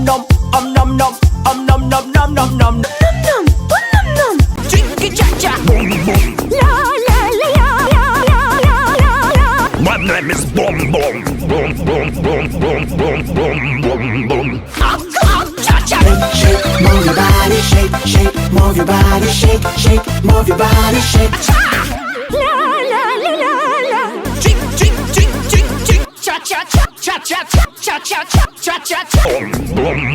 nom, nom nom, nom nom nom nom nom. Chicky cha-cha. Boom boom. La la la la la la la la. My name is Boom Boom. Boom boom boom boom boom boom boom boom. Cha-cha. Shake, move your body, shake, shake, move your body, shake, shake, move your body, shake. La la la la la. Chick, chick, chick, chick, chick. Cha-cha, cha-cha, cha-cha, cha-cha, cha-cha, cha-cha. Boom boom